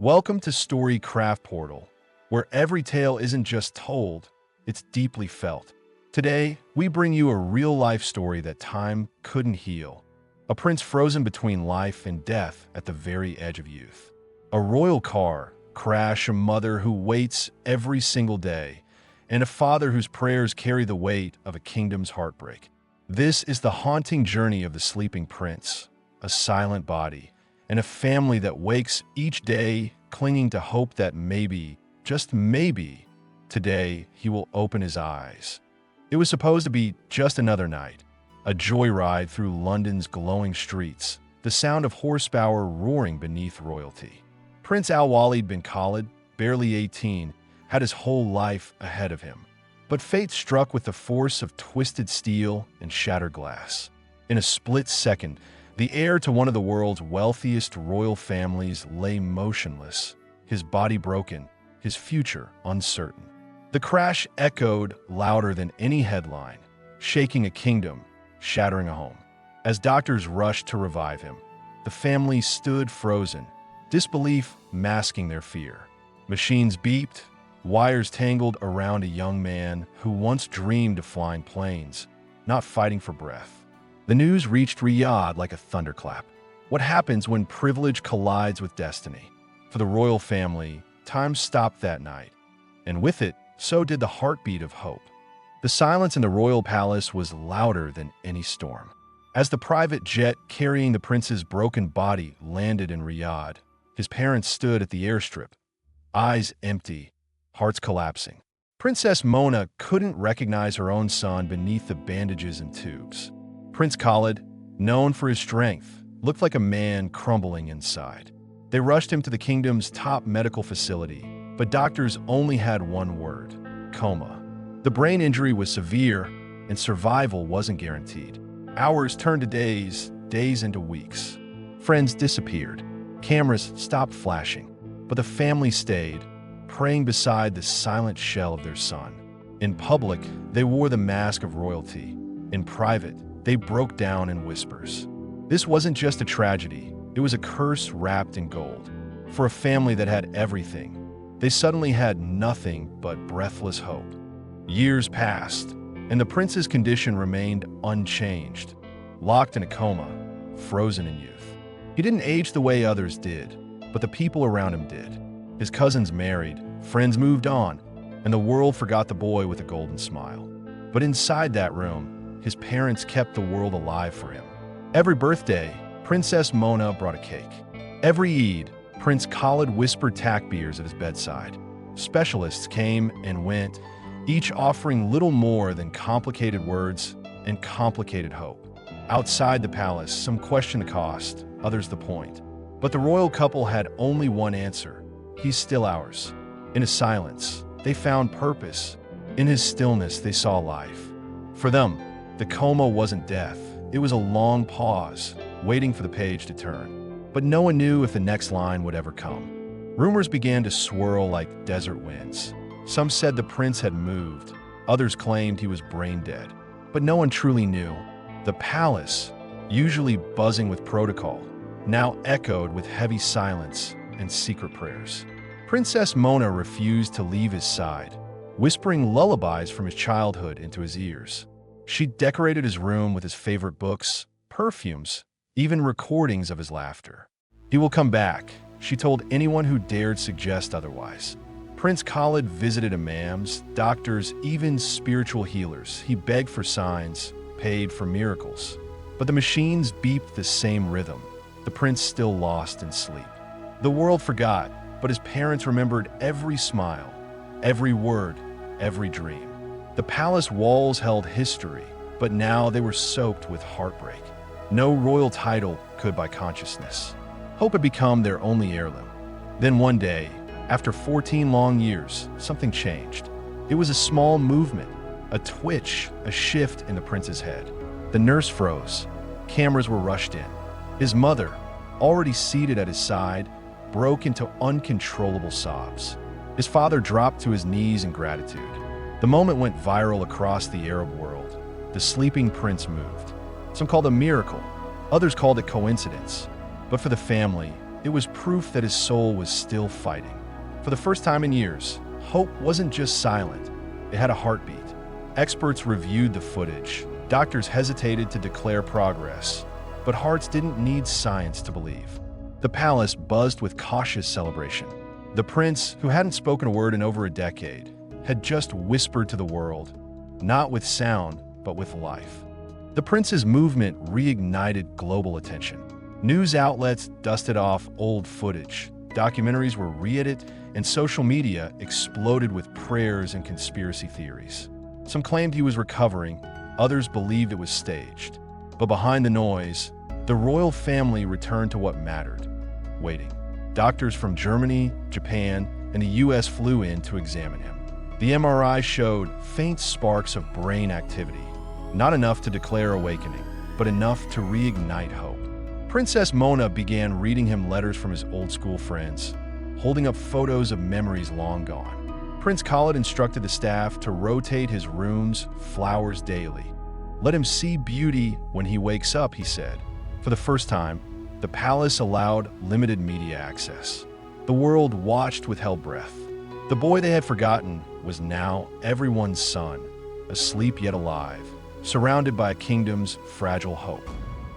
Welcome to Story Craft Portal, where every tale isn't just told, it's deeply felt. Today, we bring you a real-life story that time couldn't heal. A prince frozen between life and death at the very edge of youth. A royal car crash, a mother who waits every single day, and a father whose prayers carry the weight of a kingdom's heartbreak. This is the haunting journey of the sleeping prince, a silent body, and a family that wakes each day clinging to hope that maybe, just maybe, today he will open his eyes. It was supposed to be just another night, a joyride through London's glowing streets, the sound of horsepower roaring beneath royalty. Prince Al-Waleed bin Khalid, barely 18, had his whole life ahead of him. But fate struck with the force of twisted steel and shattered glass. In a split second, the heir to one of the world's wealthiest royal families lay motionless, his body broken, his future uncertain. The crash echoed louder than any headline, shaking a kingdom, shattering a home. As doctors rushed to revive him, the family stood frozen, disbelief masking their fear. Machines beeped, wires tangled around a young man who once dreamed of flying planes, not fighting for breath. The news reached Riyadh like a thunderclap. What happens when privilege collides with destiny? For the royal family, time stopped that night, and with it, so did the heartbeat of hope. The silence in the royal palace was louder than any storm. As the private jet carrying the prince's broken body landed in Riyadh, his parents stood at the airstrip, eyes empty, hearts collapsing. Princess Mona couldn't recognize her own son beneath the bandages and tubes. Prince Khalid, known for his strength, looked like a man crumbling inside. They rushed him to the kingdom's top medical facility, but doctors only had one word: coma. The brain injury was severe, and survival wasn't guaranteed. Hours turned to days, days into weeks. Friends disappeared. Cameras stopped flashing, but the family stayed, praying beside the silent shell of their son. In public, they wore the mask of royalty. In private, they broke down in whispers. This wasn't just a tragedy, it was a curse wrapped in gold. For a family that had everything, they suddenly had nothing but breathless hope. Years passed, and the prince's condition remained unchanged, locked in a coma, frozen in youth. He didn't age the way others did, but the people around him did. His cousins married, friends moved on, and the world forgot the boy with a golden smile. But inside that room, his parents kept the world alive for him. Every birthday, Princess Mona brought a cake. Every Eid, Prince Khalid whispered takbirs at his bedside. Specialists came and went, each offering little more than complicated words and complicated hope. Outside the palace, some questioned the cost, others the point. But the royal couple had only one answer: he's still ours. In his silence, they found purpose. In his stillness, they saw life. For them, the coma wasn't death. It was a long pause, waiting for the page to turn. But no one knew if the next line would ever come. Rumors began to swirl like desert winds. Some said the prince had moved. Others claimed he was brain dead. But no one truly knew. The palace, usually buzzing with protocol, now echoed with heavy silence and secret prayers. Princess Mona refused to leave his side, whispering lullabies from his childhood into his ears. She decorated his room with his favorite books, perfumes, even recordings of his laughter. He will come back, she told anyone who dared suggest otherwise. Prince Khalid visited imams, doctors, even spiritual healers. He begged for signs, paid for miracles. But the machines beeped the same rhythm. The prince still lost in sleep. The world forgot, but his parents remembered every smile, every word, every dream. The palace walls held history, but now they were soaked with heartbreak. No royal title could buy consciousness. Hope had become their only heirloom. Then one day, after 14 long years, something changed. It was a small movement, a twitch, a shift in the prince's head. The nurse froze. Cameras were rushed in. His mother, already seated at his side, broke into uncontrollable sobs. His father dropped to his knees in gratitude. The moment went viral across the Arab world. The sleeping prince moved. Some called it a miracle, others called it coincidence. But for the family, It was proof that his soul was still fighting. For the first time in years, hope wasn't just silent, it had a heartbeat. Experts reviewed the footage. Doctors hesitated to declare progress, but hearts didn't need science to believe. The palace buzzed with cautious celebration. The prince, who hadn't spoken a word in over a decade, had just whispered to the world, not with sound, but with life. The prince's movement reignited global attention. News outlets dusted off old footage, documentaries were re-edited, and social media exploded with prayers and conspiracy theories. Some claimed he was recovering, others believed it was staged. But behind the noise, the royal family returned to what mattered: waiting. Doctors from Germany, Japan, and the US flew in to examine him. The MRI showed faint sparks of brain activity, not enough to declare awakening, but enough to reignite hope. Princess Mona began reading him letters from his old-school friends, holding up photos of memories long gone. Prince Khalid instructed the staff to rotate his room's flowers daily. Let him see beauty when he wakes up, he said. For the first time, the palace allowed limited media access. The world watched with held breath. The boy they had forgotten was now everyone's son, asleep yet alive, surrounded by a kingdom's fragile hope.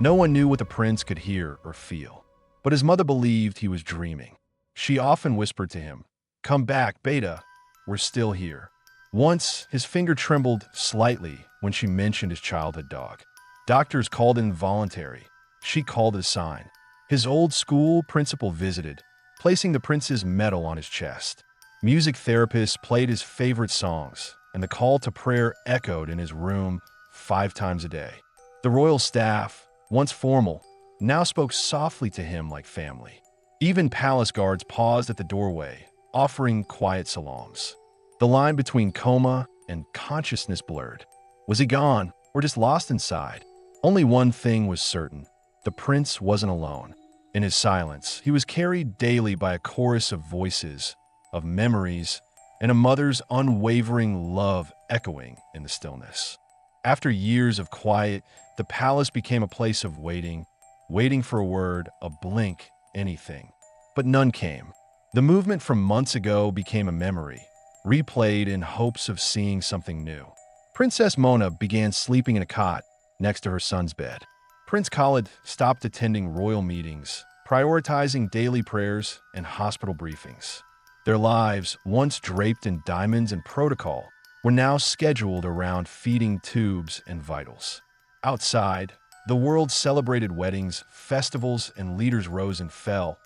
No one knew what the prince could hear or feel, but his mother believed he was dreaming. She often whispered to him, "Come back, Beta, we're still here." Once, his finger trembled slightly when she mentioned his childhood dog. Doctors called it involuntary. She called it a sign. His old school principal visited, placing the prince's medal on his chest. Music therapists played his favorite songs, and the call to prayer echoed in his room 5 times a day. The royal staff, once formal, now spoke softly to him like family. Even palace guards paused at the doorway, offering quiet salams. The line between coma and consciousness blurred. Was he gone, or just lost inside? Only one thing was certain: the prince wasn't alone. In his silence, he was carried daily by a chorus of voices, of memories, and a mother's unwavering love echoing in the stillness. After years of quiet, the palace became a place of waiting, waiting for a word, a blink, anything. But none came. The movement from months ago became a memory, replayed in hopes of seeing something new. Princess Mona began sleeping in a cot next to her son's bed. Prince Khalid stopped attending royal meetings, prioritizing daily prayers and hospital briefings. Their lives, once draped in diamonds and protocol, were now scheduled around feeding tubes and vitals. Outside, the world celebrated weddings, festivals, and leaders rose and fell.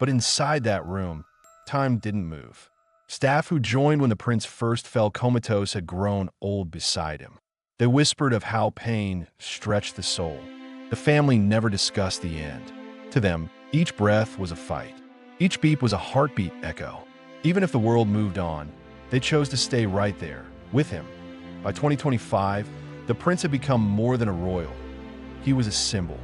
But inside that room, time didn't move. Staff who joined when the prince first fell comatose had grown old beside him. They whispered of how pain stretched the soul. The family never discussed the end. To them, each breath was a fight. Each beep was a heartbeat echo. Even if the world moved on, they chose to stay right there, with him. By 2025, the prince had become more than a royal. He was a symbol.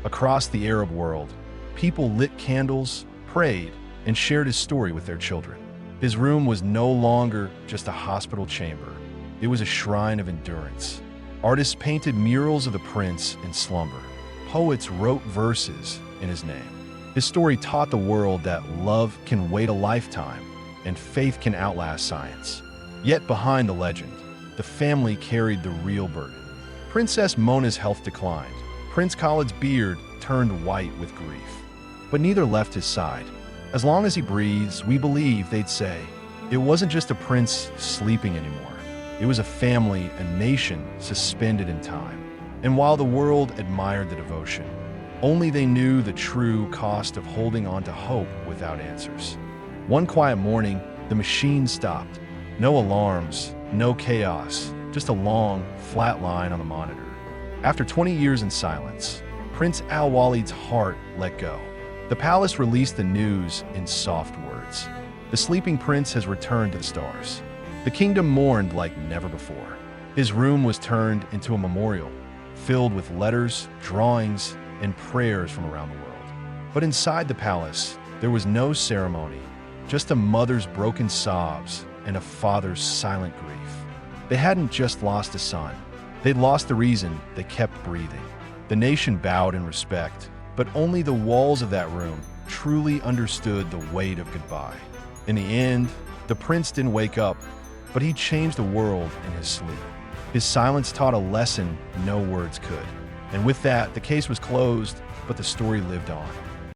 Across the Arab world, people lit candles, prayed, and shared his story with their children. His room was no longer just a hospital chamber. It was a shrine of endurance. Artists painted murals of the prince in slumber. Poets wrote verses in his name. His story taught the world that love can wait a lifetime and faith can outlast science. Yet behind the legend, the family carried the real burden. Princess Mona's health declined. Prince Khalid's beard turned white with grief. But neither left his side. As long as he breathes, we believe, they'd say, it wasn't just a prince sleeping anymore. It was a family, a nation suspended in time. And while the world admired the devotion, only they knew the true cost of holding on to hope without answers. One quiet morning, the machine stopped. No alarms, no chaos, just a long, flat line on the monitor. After 20 years in silence, Prince Al-Waleed's heart let go. The palace released the news in soft words. The sleeping prince has returned to the stars. The kingdom mourned like never before. His room was turned into a memorial, filled with letters, drawings, and prayers from around the world. But inside the palace, there was no ceremony, just a mother's broken sobs and a father's silent grief. They hadn't just lost a son. They'd lost the reason they kept breathing. The nation bowed in respect, but only the walls of that room truly understood the weight of goodbye. In the end, the prince didn't wake up, but he changed the world in his sleep. His silence taught a lesson no words could. And with that, the case was closed, but the story lived on.